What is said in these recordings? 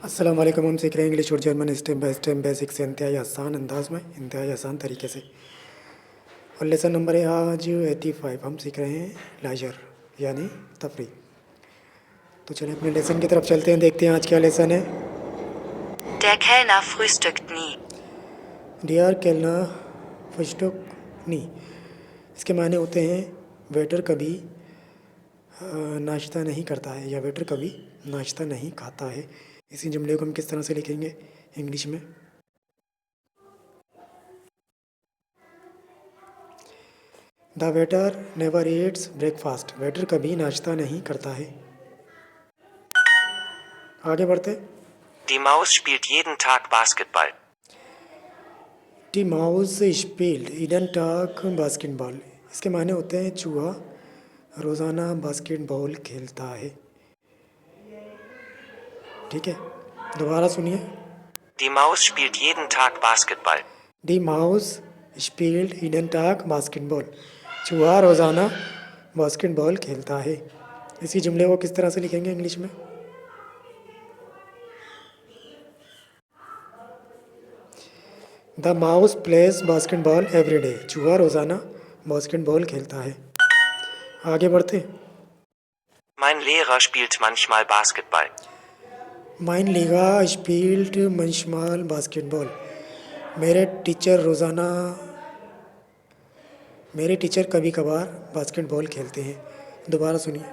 अस्सलाम वालेकुम। हम सीख रहे हैं इंग्लिश और German step by step basic से इंतहाई आसान अंदाज में, इंतहाई आसान तरीके से। और लेसन नंबर है आज 85। हम सीख रहे हैं लाइजर यानी तफरी। तो चलिए अपने लेसन की तरफ चलते हैं, देखते हैं आज क्या लेसन है। Der Kellner frühstückt nie. डियर केलना फस्टुक नी, इसके मायने होते हैं वेटर कभी नाश्ता नहीं करता है या वेटर कभी नाश्ता नहीं खाता है। इसी जुमले को हम किस तरह से लिखेंगे इंग्लिश में? The waiter never Yeats breakfast, waiter कभी नाश्ता नहीं करता है। आगे बढ़ते। Die Maus spielt jeden Tag Basketball. टी माउस स्पील्ड ईडन टाक बास्केटबॉल, इसके मायने होते हैं चूहा रोज़ाना बास्केटबॉल खेलता है। ठीक है, दोबारा सुनिए। Die Maus spielt jeden Tag Basketball. डी माउस स्पील्ड ईडन टाक बास्केटबॉल, चूहा रोज़ाना बास्केटबॉल खेलता है। इसी जुमले को किस तरह से लिखेंगे इंग्लिश में? The mouse place basketball every day, चूहा रोज़ाना बास्केटबॉल खेलता है। आगे बढ़ते। Mein Lehrer spielt manchmal Basketball. माइन लीगा स्पील्ड मंशमाल बास्केटबॉल, मेरे टीचर कभी कभार बास्केटबॉल खेलते हैं। दोबारा सुनिए।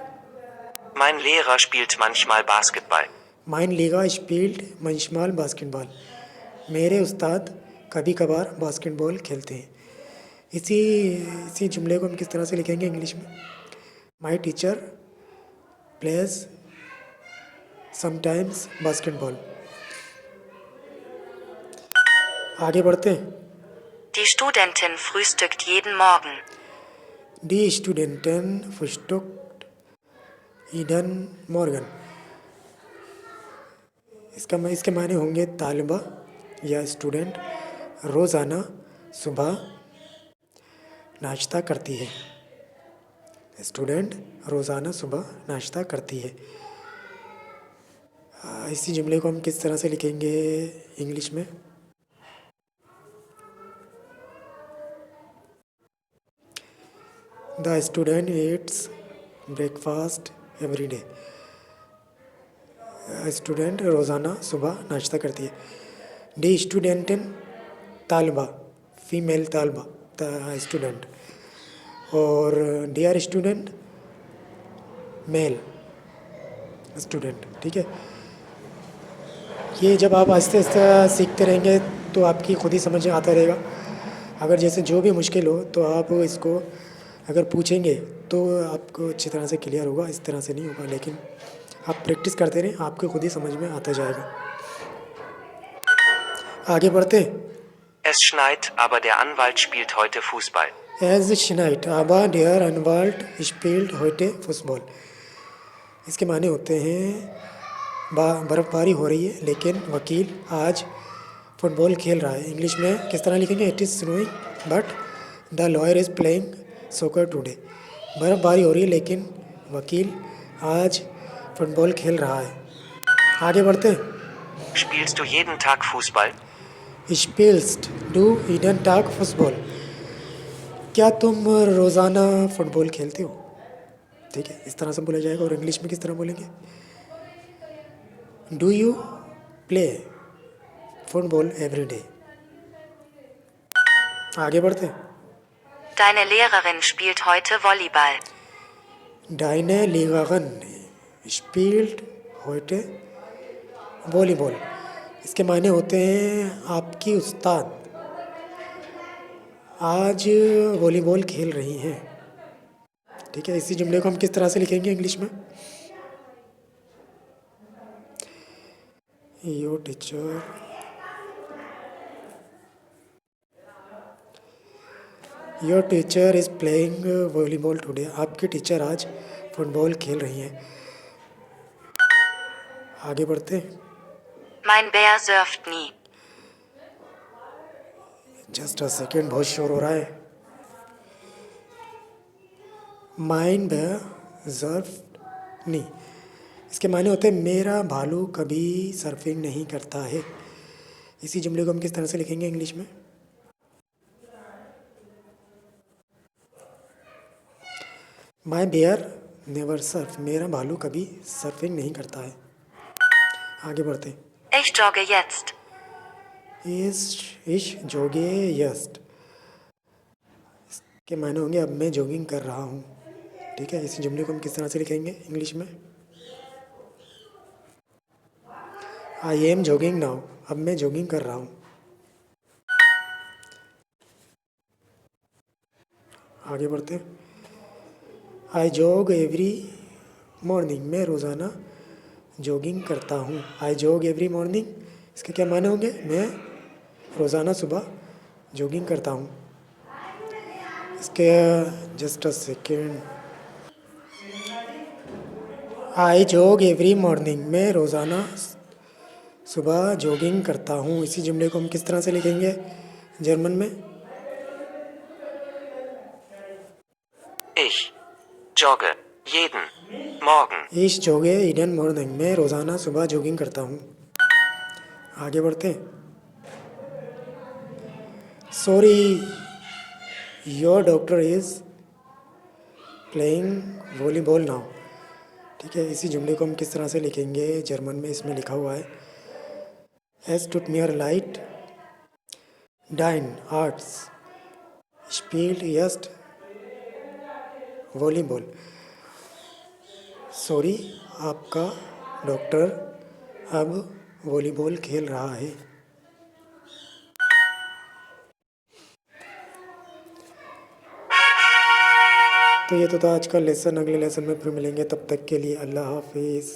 Mein Lehrer spielt manchmal Basketball. माइन लीगा स्पील्ड मंशमाल बास्केटबॉल, मेरे उस्ताद कभी कभार बास्केटबॉल खेलते हैं। इसी इसी जुमले को हम किस तरह से लिखेंगे इंग्लिश में? My teacher plays sometimes basketball. आगे बढ़ते हैं। Die Studentin frühstückt jeden Morgen. डी स्टूडेंटन फुस्टुक्ट ईडन मॉर्गन, इसके मायने होंगे तालिबा या स्टूडेंट रोज़ाना सुबह नाश्ता करती है। स्टूडेंट रोज़ाना सुबह नाश्ता करती है। इसी जुमले को हम किस तरह से लिखेंगे इंग्लिश में? The student Yeats breakfast every day, student रोज़ाना सुबह नाश्ता करती है। डी स्टूडेंटन तालबा फीमेल तालबा स्टूडेंट, और डियर स्टूडेंट मेल स्टूडेंट। ठीक है, ये जब आप आहिस्ते आहिस्ते सीखते रहेंगे तो आपकी खुद ही समझ में आता रहेगा। अगर जैसे जो भी मुश्किल हो तो आप इसको अगर पूछेंगे तो आपको अच्छी तरह से क्लियर होगा, इस तरह से नहीं होगा। लेकिन आप प्रैक्टिस करते रहें, आपको खुद ही समझ में आता जाएगा। आगे बढ़ते। Es schneit, aber der Anwalt spielt heute Fußball. एज शनाइट आबा डियर अनवाल्ट स्पील्ड होटे फुटबॉल, इसके माने होते हैं बर्फ़बारी हो रही है लेकिन वकील आज फुटबॉल खेल रहा है। इंग्लिश में किस तरह लिखेंगे? It is snowing but the lawyer is playing सोकर टुडे, बर्फ़बारी हो रही है लेकिन वकील आज फुटबॉल खेल रहा है। आगे बढ़ते। Spielst du jeden Tag Fußball? स्पिल्स्ट डू ईडन टाक फुटबॉल, क्या तुम रोज़ाना फुटबॉल खेलते हो? ठीक है, इस तरह से बोला जाएगा। और इंग्लिश में किस तरह बोलेंगे? Do you play football every day. आगे बढ़ते। Deine Lehrerin spielt heute Volleyball. डाइने लीगागन स्पील्ड होटे वॉलीबॉल, इसके मायने होते हैं आपकी उस्ताद आज वॉलीबॉल खेल रही हैं। ठीक है, इसी जुमले को हम किस तरह से लिखेंगे इंग्लिश में? Your teacher is playing volleyball today, आपकी टीचर आज फुटबॉल खेल रही हैं। आगे बढ़ते। Mein Bär surft nie. Just a second, बहुत शोर हो रहा है। माइन ब जर्फ नी, इसके मायने होते हैं मेरा भालू कभी सर्फिंग नहीं करता है। इसी जुमले को हम किस तरह से लिखेंगे इंग्लिश में? माई बेयर नेवर सर्फ, मेरा भालू कभी सर्फिंग नहीं करता है। आगे बढ़ते। Ich jogge jetzt. इश जोगे यस्ट के मायने होंगे अब मैं जॉगिंग कर रहा हूँ। ठीक है, इसी जुमले को हम किस तरह से लिखेंगे इंग्लिश में? आई एम जॉगिंग नाउ, अब मैं जॉगिंग कर रहा हूँ। आगे बढ़ते। आई जॉग एवरी मॉर्निंग, मैं रोज़ाना जॉगिंग करता हूँ। आई जॉग एवरी मॉर्निंग, इसके क्या माने होंगे? मैं रोज़ाना सुबह जॉगिंग करता हूँ। इसके just a second. I jog every morning, मैं रोज़ाना सुबह जॉगिंग करता हूँ। इसी जुमले को हम किस तरह से लिखेंगे जर्मन में? Ich jogge jeden Morgen. इश जॉगे ईडन मॉर्निंग, मैं रोज़ाना सुबह जॉगिंग करता हूँ। आगे बढ़ते हैं। Sorry your doctor is playing volleyball now. ठीक है, इसी जुमले को हम किस तरह से लिखेंगे जर्मन में? इसमें लिखा हुआ है एस टूट मियर light dine arts स्पील्ड यस्ट volleyball. Sorry, आपका डॉक्टर अब वॉलीबॉल खेल रहा है। तो ये तो था आज का लेसन। अगले लेसन में फिर मिलेंगे, तब तक के लिए अल्लाह हाफिज़।